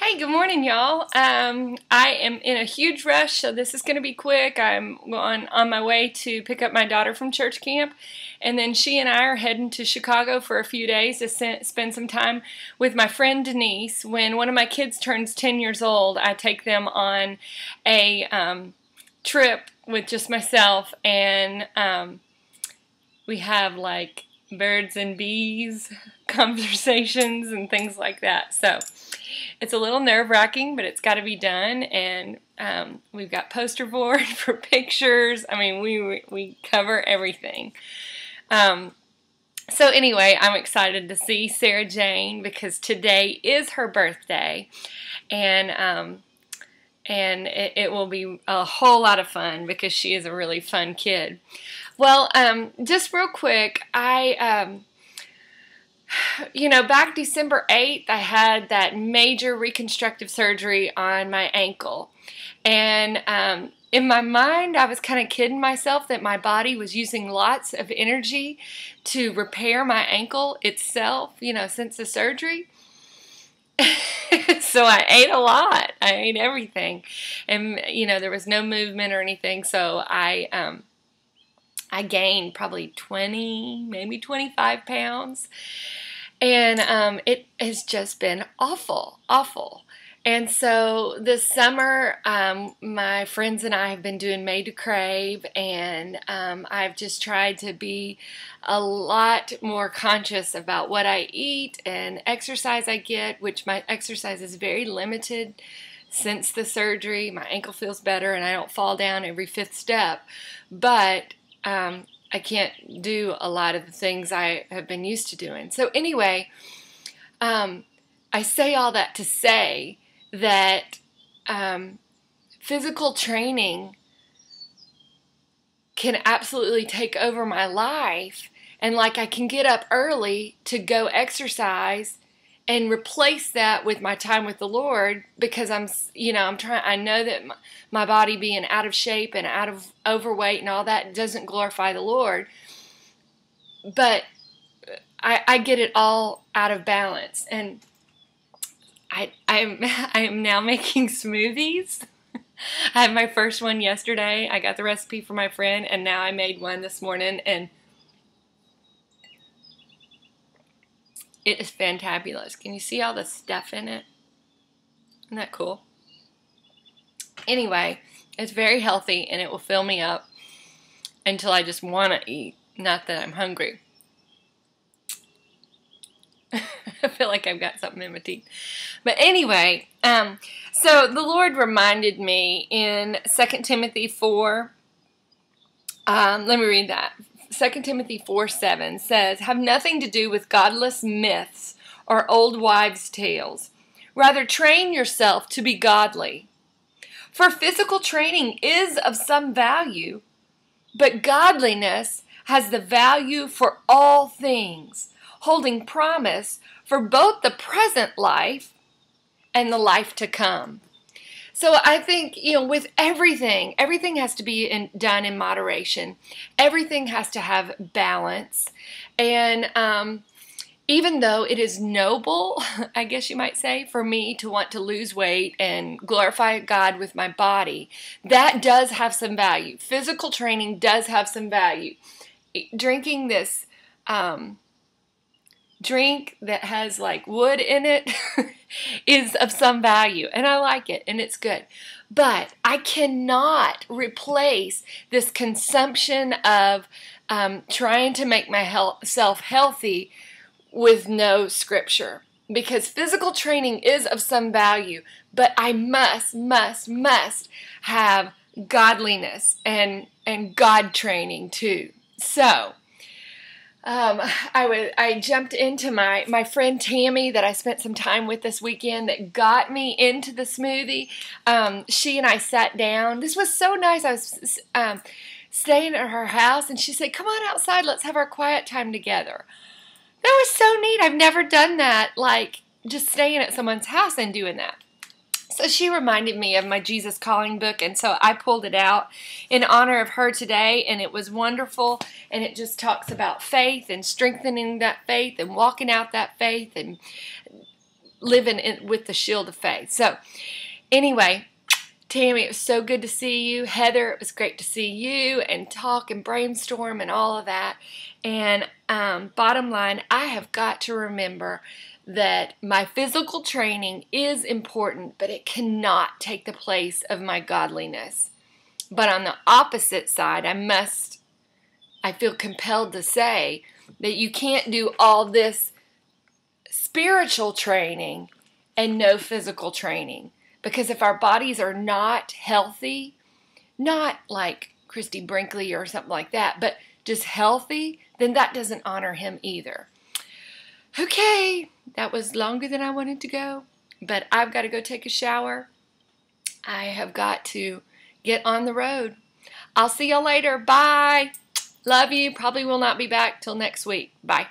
Hey, good morning, y'all. I am in a huge rush, so this is going to be quick. I'm going on my way to pick up my daughter from church camp, and then she and I are heading to Chicago for a few days to spend some time with my friend Denise. When one of my kids turns 10 years old, I take them on a trip with just myself, and we have like birds and bees conversations and things like that. So it's a little nerve-wracking, but it's got to be done, and we've got poster board for pictures. I mean, we cover everything. So anyway, I'm excited to see Sarah Jane because today is her birthday, and it will be a whole lot of fun because she is a really fun kid. Well, just real quick, back December 8th, I had that major reconstructive surgery on my ankle. And in my mind, I was kind of kidding myself that my body was using lots of energy to repair my ankle itself, since the surgery. So I ate a lot. I ate everything. And, there was no movement or anything, so I gained probably 20, maybe 25 pounds. And it has just been awful. And so this summer, my friends and I have been doing Made to Crave, and I've just tried to be a lot more conscious about what I eat and exercise I get, which my exercise is very limited since the surgery. My ankle feels better, and I don't fall down every fifth step, but I can't do a lot of the things I have been used to doing. So anyway, I say all that to say that physical training can absolutely take over my life, and I can get up early to go exercise and replace that with my time with the Lord, because I know that my body being out of shape and out of overweight and all that doesn't glorify the Lord, but I get it all out of balance. And I am now making smoothies. I had my first one yesterday. I got the recipe from my friend, and now I made one this morning, and it is fantabulous. Can you see all the stuff in it? Isn't that cool? Anyway, it's very healthy, and it will fill me up until I just want to eat, not that I'm hungry. I feel like I've got something in my teeth. But anyway, so the Lord reminded me in 2 Timothy 4, let me read that. 2 Timothy 4:7 says, "Have nothing to do with godless myths or old wives' tales. Rather, train yourself to be godly. For physical training is of some value, but godliness has the value for all things, holding promise for both the present life and the life to come." So I think, with everything has to be done in moderation. Everything has to have balance. And even though it is noble, I guess you might say, for me to want to lose weight and glorify God with my body, that does have some value. Physical training does have some value. Drinking this drink that has wood in it is of some value, and I like it, and it's good. But I cannot replace this consumption of trying to make myself healthy with no scripture, because physical training is of some value, but I must have godliness and God training too. So I jumped into my friend Tammy that I spent some time with this weekend that got me into the smoothie. She and I sat down. This was so nice. I was staying at her house, and she said, "Come on outside, let's have our quiet time together." That was so neat. I've never done that, just staying at someone's house and doing that. So she reminded me of my Jesus Calling book, and so I pulled it out in honor of her today, and it was wonderful, and it just talks about faith and strengthening that faith and walking out that faith and living with the shield of faith. So anyway, Tammy, it was so good to see you. Heather, it was great to see you and talk and brainstorm and all of that. And bottom line, I have got to remember that my physical training is important, but it cannot take the place of my godliness. But on the opposite side, I feel compelled to say that you can't do all this spiritual training and no physical training. Because if our bodies are not healthy, not like Christy Brinkley or something like that, but just healthy, then that doesn't honor him either. Okay, that was longer than I wanted to go, but I've got to go take a shower. I have got to get on the road. I'll see y'all later. Bye. Love you. Probably will not be back till next week. Bye.